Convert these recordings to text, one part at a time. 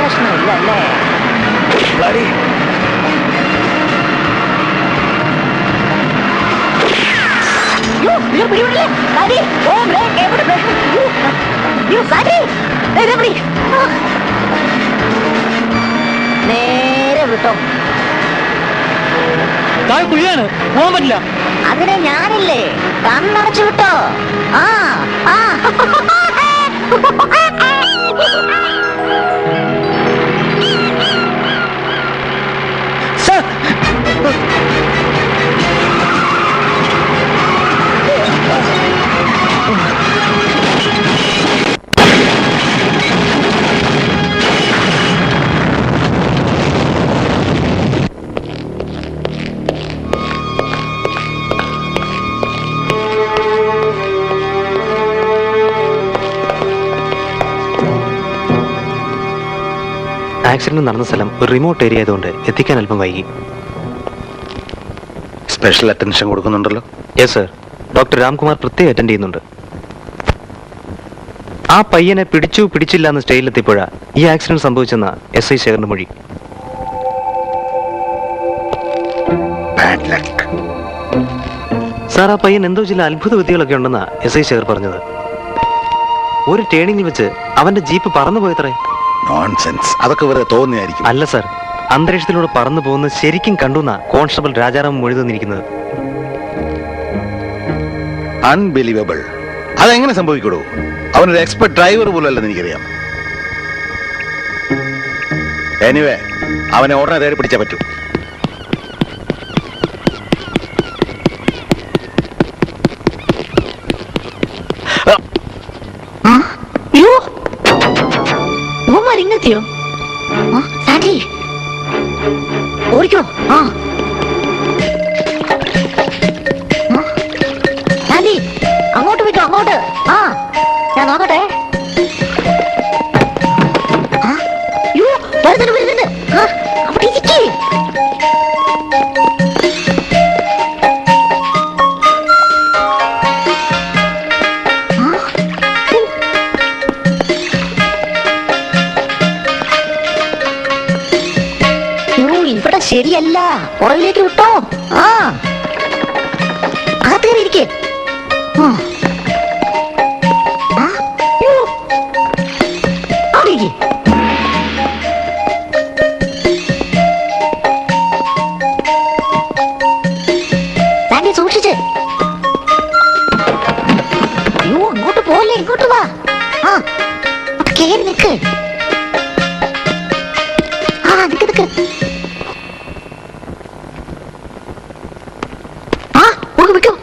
ലക്ഷണമില്ല അല്ലേ? നേരെ വിട്ടോ. കുഴിയാണ്, പോകാൻ പറ്റില്ല. അതിനെ ഞാനില്ലേ, കണ്ണടച്ചു വിട്ടോ. ആ ആ ആക്സിഡന്റ് നടന്ന സ്ഥലം ഒരു റിമോട്ട് ഏരിയ ആയതുകൊണ്ട് എത്തിക്കാൻ അല്പം വൈകി. സ്പെഷ്യൽ അറ്റൻഷൻ കൊടുക്കുന്നുണ്ടല്ലോ? യെസ് സർ, ഡോക്ടർ രാംകുമാർ പ്രത്യേകം അറ്റൻഡ് ചെയ്യുന്നുണ്ട്. ആ പയ്യനെ പിടിച്ചില്ല എന്ന് സ്റ്റേജിലെത്തിയപ്പോഴാ ഈ ആക്സിഡന്റ് സംഭവിച്ചെന്ന SI ശേഖറിന്റെ മൊഴി. സാർ, ആ പയ്യൻ എന്തോ ചില അത്ഭുത വിദ്യകളൊക്കെ ഉണ്ടെന്നാ SI ശേഖർ പറഞ്ഞത്. ഒരു ടേണിംഗിൽ വെച്ച് അവന്റെ ജീപ്പ് പറന്നു പോയത്രേ. നോൺസെൻസ്, അതൊക്കെ വെറുതെ തോന്നിയായിരിക്കും. അല്ല സർ, അന്തരീക്ഷത്തിലൂടെ പറന്നു പോകുന്നത് ശരിക്കും കണ്ടുന്ന കോൺസ്റ്റബിൾ രാജാറാം മൊഴി തന്നിരിക്കുന്നത്. അൺബിലീവബിൾ. അതെങ്ങനെ സംഭവിക്കൂടൂ? അവനൊരു എക്സ്പെർട്ട് ഡ്രൈവർ പോലും അല്ലെന്ന് എനിക്കറിയാം. എനിവേ, അവനെ ഉടനെ തേടി പിടിച്ചേ പറ്റൂ. ഇങ്ങെത്തിയോ? സാൻഡി ഓടിക്കോ. സാൻഡി അങ്ങോട്ട് വിട്ടോ, അങ്ങോട്ട്. ഞാൻ നോക്കട്ടെ. വരുന്നുണ്ട്. അവിടെ ഇരിക്കേ. ഇവിടെ ശരിയല്ല, പുറകിലേക്ക് വിട്ടോ. അകത്തേറിയിരിക്കേ. സാൻഡി സൂക്ഷിച്ച്. അങ്ങോട്ട് പോലെ, ഇങ്ങോട്ട് വാ. കേറി നിക്ക്. നിക്ക്. വിട്ടോ.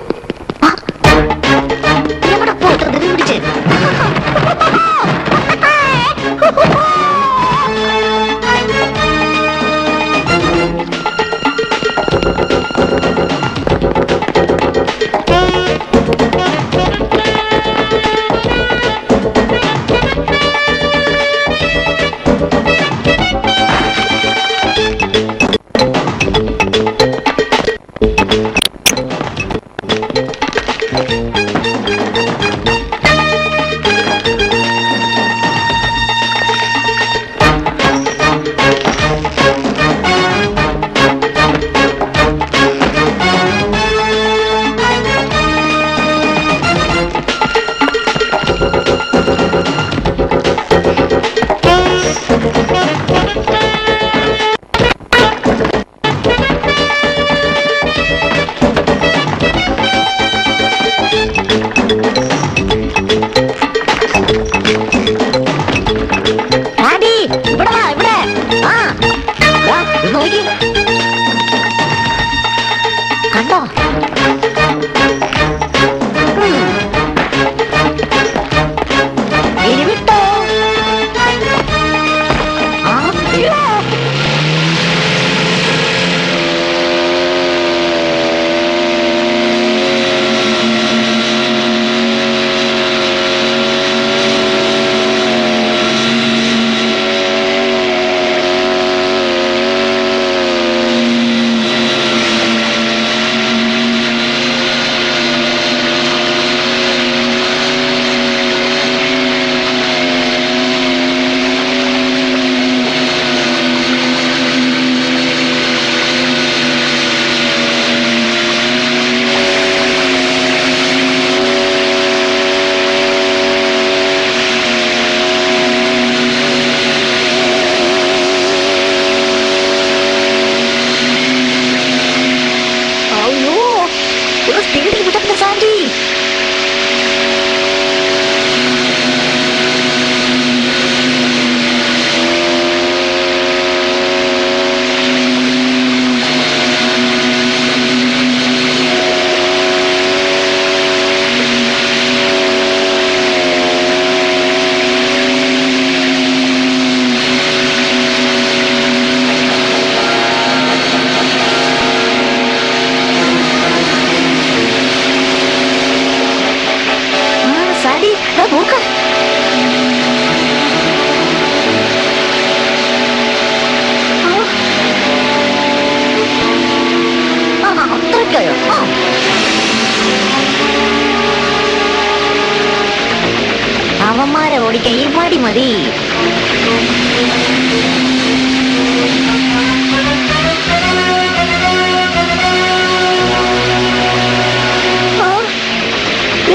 ഓടിക്കാൻ ഈ മടി മതി.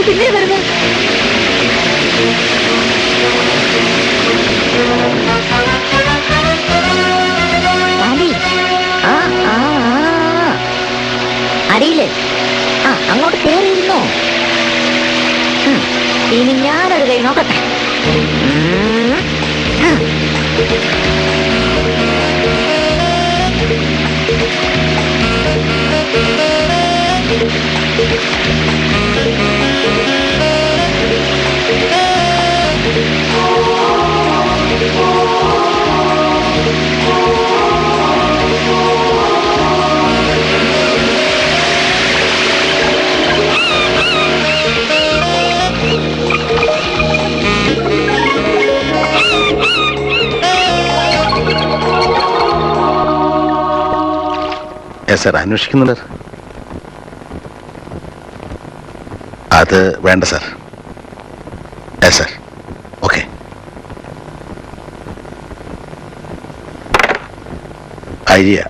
പിന്നെ വരുന്നത് അടിയില്ലേ? അങ്ങോട്ട് കേറിയിരുന്നോ? ഇനി ഞാനൊരു കൈ നോക്കട്ടെ. സാർ അന്വേഷിക്കുന്നുണ്ട്. അത് വേണ്ട സാർ. Sir okay. ഐഡിയ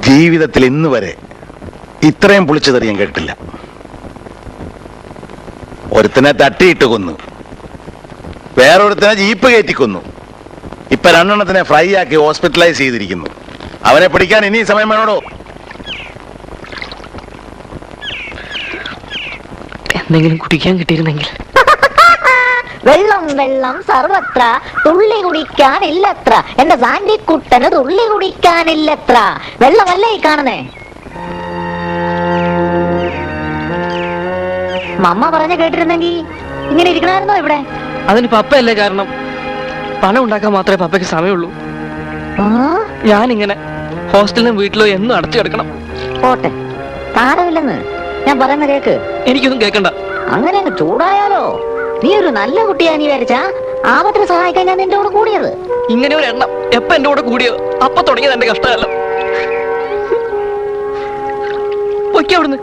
ജീവിതത്തിൽ ഇന്ന് വരെ ഇത്രയും പൊളിച്ചതെറി ഞാൻ കേട്ടിട്ടില്ല. ഒരുത്തനെ തട്ടിയിട്ട് കൊന്നു, വേറൊരുത്തനെ ജീപ്പ് കയറ്റി കൊന്നു, ഇപ്പൊ 2 എണ്ണത്തിനെ ഫ്രൈ ആക്കി ഹോസ്പിറ്റലൈസ് ചെയ്തിരിക്കുന്നു. അവനെ പിടിക്കാൻ ഇനി സമയം വേണോടോ? എന്തെങ്കിലും കുടിക്കാൻ കിട്ടിയിരുന്നെങ്കിൽ. വെള്ളം വെള്ളം സർവത്ര, തുള്ളി കുടിക്കാനില്ലത്ര. എന്റെ സാൻഡിക്കുട്ടന് തുള്ളി കുടിക്കാനില്ലത്ര. വെള്ളമല്ലേ ഈ കാണുന്നേ? മമ്മ പറഞ്ഞ കേട്ടിരുന്നെങ്കിൽ ഇങ്ങനെ ഇരിക്കണമായിരുന്നോ ഇവിടെ? അതിന് പപ്പയല്ലേ കാരണം. പണം ഉണ്ടാക്കാൻ മാത്രമേ പപ്പയ്ക്ക് സമയമുള്ളൂ. ഞാനിങ്ങനെ ഹോസ്റ്റലിലും വീട്ടിലോ എന്നും അടച്ചു കിടക്കണം. പോട്ടെ, താരമില്ലെന്ന് ഞാൻ പറയുന്ന കേക്ക്. എനിക്കൊന്നും കേൾക്കണ്ട. അങ്ങനെ അങ്ങ് ചൂടായാലോ? നീ ഒരു നല്ല കുട്ടിയാന്ന് വിചാരിച്ചാ ആപത്തിന് സഹായിക്കാൻ ഞാൻ നിന്റെ കൂടെ കൂടിയത്. ഇങ്ങനെ ഒരു എണ്ണം എപ്പ എന്റെ കൂടെ കൂടിയോ അപ്പൊ തുടങ്ങിയത് എന്റെ കഷ്ടമല്ല. പൊയ്ക്കോ അവിടുന്ന്.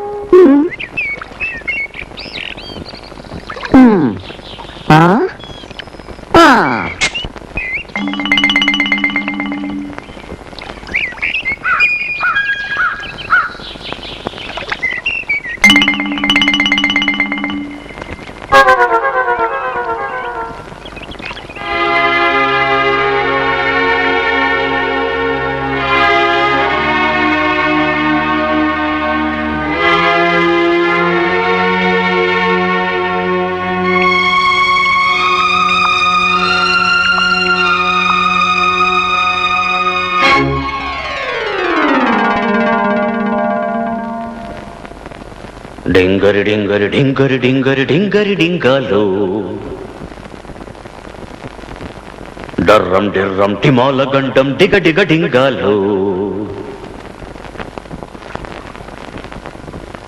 ഡിങ്കരി ഡിങ്കരി ഡിങ്കരി ഡിങ്കരി ഡിങ്കരി ഡിങ്കാലോ ഡറം ഡിറം ടിമാല ഗണ്ടം ഡിഗ ഡിഗ ഡിങ്കാലോ